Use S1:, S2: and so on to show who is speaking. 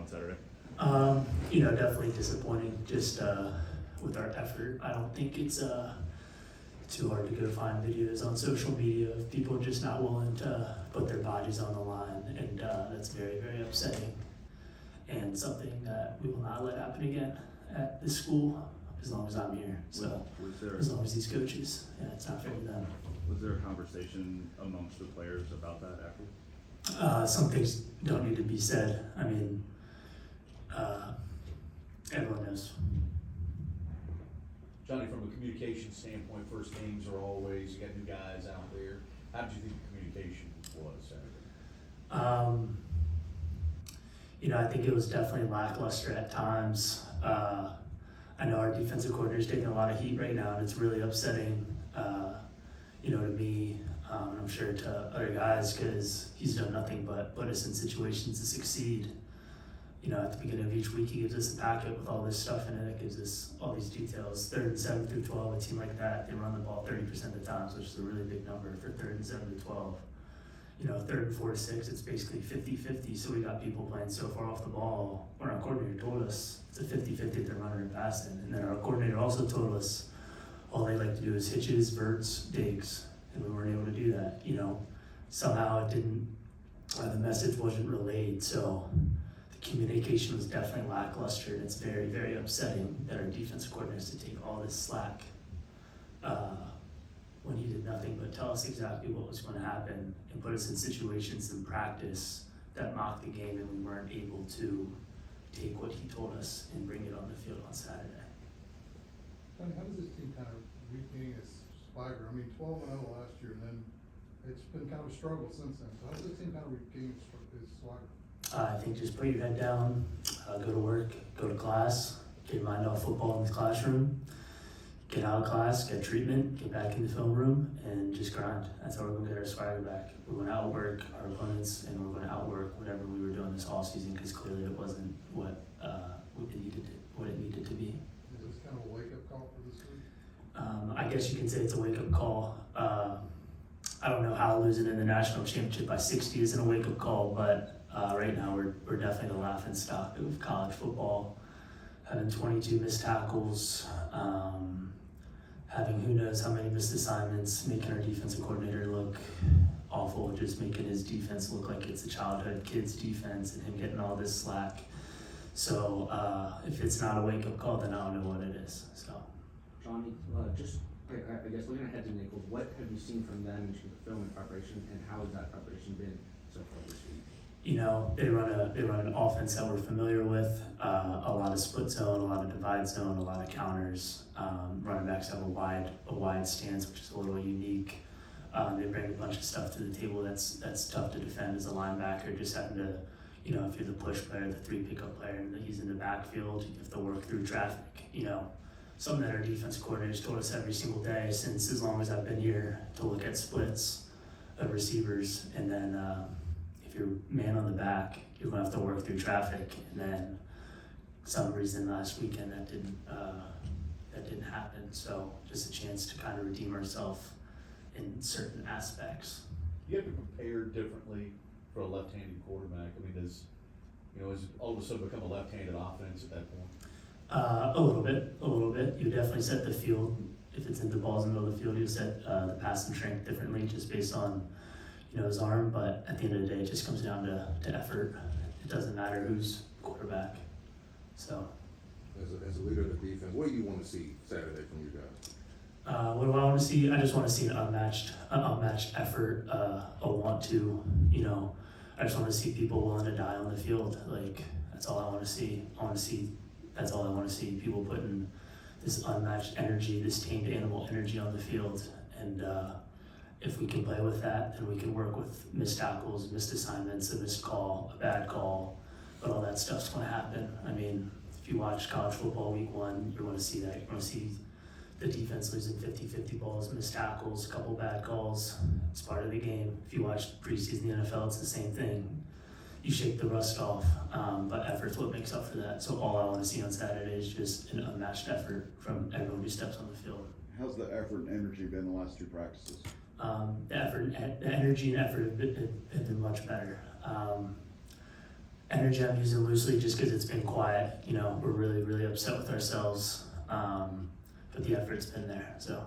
S1: on Saturday?
S2: Definitely disappointing just with our effort. I don't think it's too hard to go find videos on social media of people just not willing to put their bodies on the line, and that's very, very upsetting and something that we will not let happen again at this school as long as I'm here. So as long as these coaches, it's not fair to them.
S1: Was there a conversation amongst the players about that after?
S2: Some things don't need to be said. I mean, everyone knows.
S3: Johnny, from a communication standpoint, first games are always, you got new guys out there. How did you think the communication was Saturday?
S2: I think it was definitely lackluster at times. I know our defensive coordinator is taking a lot of heat right now, and it's really upsetting, to me, and I'm sure to other guys, because he's done nothing but put us in situations to succeed. At the beginning of each week, he gives us a packet with all this stuff in it. It gives us all these details. 3rd and 7 through 12, a team like that, they run the ball 30% of the times, which is a really big number for 3rd and 7 to 12. 3rd and 4 to 6, it's basically 50-50. So we got people playing so far off the ball. When our coordinator told us it's a 50-50 if they're running or passing. And then our coordinator also told us all they like to do is hitches, verts, digs. And we weren't able to do that. Somehow it didn't, the message wasn't relayed. So the communication was definitely lackluster, and it's very, very upsetting that our defensive coordinator has to take all this slack when he did nothing but tell us exactly what was going to happen and put us in situations in practice that mocked the game, and we weren't able to take what he told us and bring it on the field on Saturday.
S4: How does this team kind of regain its swagger? I mean, 12-0 last year, and then it's been kind of a struggle since then. So how does this team kind of regain its swagger?
S2: I think just put your head down, go to work, go to class, get your mind off football in the classroom, get out of class, get treatment, get back in the film room, and just grind. That's how we're going to get our swagger back. We're going to outwork our opponents, and we're going to outwork whatever we were doing this offseason, because clearly it wasn't what it needed to be.
S4: Is this kind of a wake-up call for this week?
S2: I guess you can say it's a wake-up call. I don't know how losing in the national championship by 60 isn't a wake-up call, but right now we're definitely the laughing stock of college football. Having 22 missed tackles, having who knows how many missed assignments, making our defensive coordinator look awful, just making his defense look like it's a childhood kid's defense, and him getting all this slack. So if it's not a wake-up call, then I don't know what it is. So,
S5: Johnny, I guess looking ahead to Nichols, what have you seen from them in terms of film and preparation, and how has that preparation been so far this week?
S2: They run an offense that we're familiar with, a lot of split zone, a lot of divide zone, a lot of counters. Running backs have a wide stance, which is a little unique. They bring a bunch of stuff to the table that's tough to defend as a linebacker, just having to, if you're the push player, the 3 pickup player, and he's in the backfield, you have to work through traffic, something that our defense coordinators told us every single day since as long as I've been here, to look at splits of receivers, and then if you're man on the back, you're going to have to work through traffic. And then some reason last weekend that didn't happen. So just a chance to kind of redeem ourselves in certain aspects.
S3: You have to prepare differently for a left-handed quarterback. I mean, does all of a sudden become a left-handed offense at that point?
S2: A little bit. You definitely set the field. If it's in the balls in the middle of the field, you set the passing strength differently, just based on his arm. But at the end of the day, it just comes down to effort. It doesn't matter who's quarterback. So,
S6: as a leader of the defense, what do you want to see Saturday from you guys?
S2: what do I want to see? I just want to see an unmatched effort. A want to, I just want to see people willing to die on the field. Like, that's all I want to see. That's all I want to see. People putting this unmatched energy, this tamed animal energy on the field. And if we can play with that, then we can work with missed tackles, missed assignments, a missed call, a bad call. But all that stuff's going to happen. I mean, if you watch college football week 1, you're going to see that. You're going to see the defense losing 50-50 balls, missed tackles, a couple bad calls. It's part of the game. If you watch preseason in the NFL, it's the same thing. You shake the rust off, but effort's what makes up for that. So all I want to see on Saturday is just an unmatched effort from everyone who steps on the field.
S7: How's the effort and energy been the last 2 practices?
S2: The energy and effort have been much better. Energy I'm using loosely just because it's been quiet. You know, we're really, really upset with ourselves. But the effort's been there, so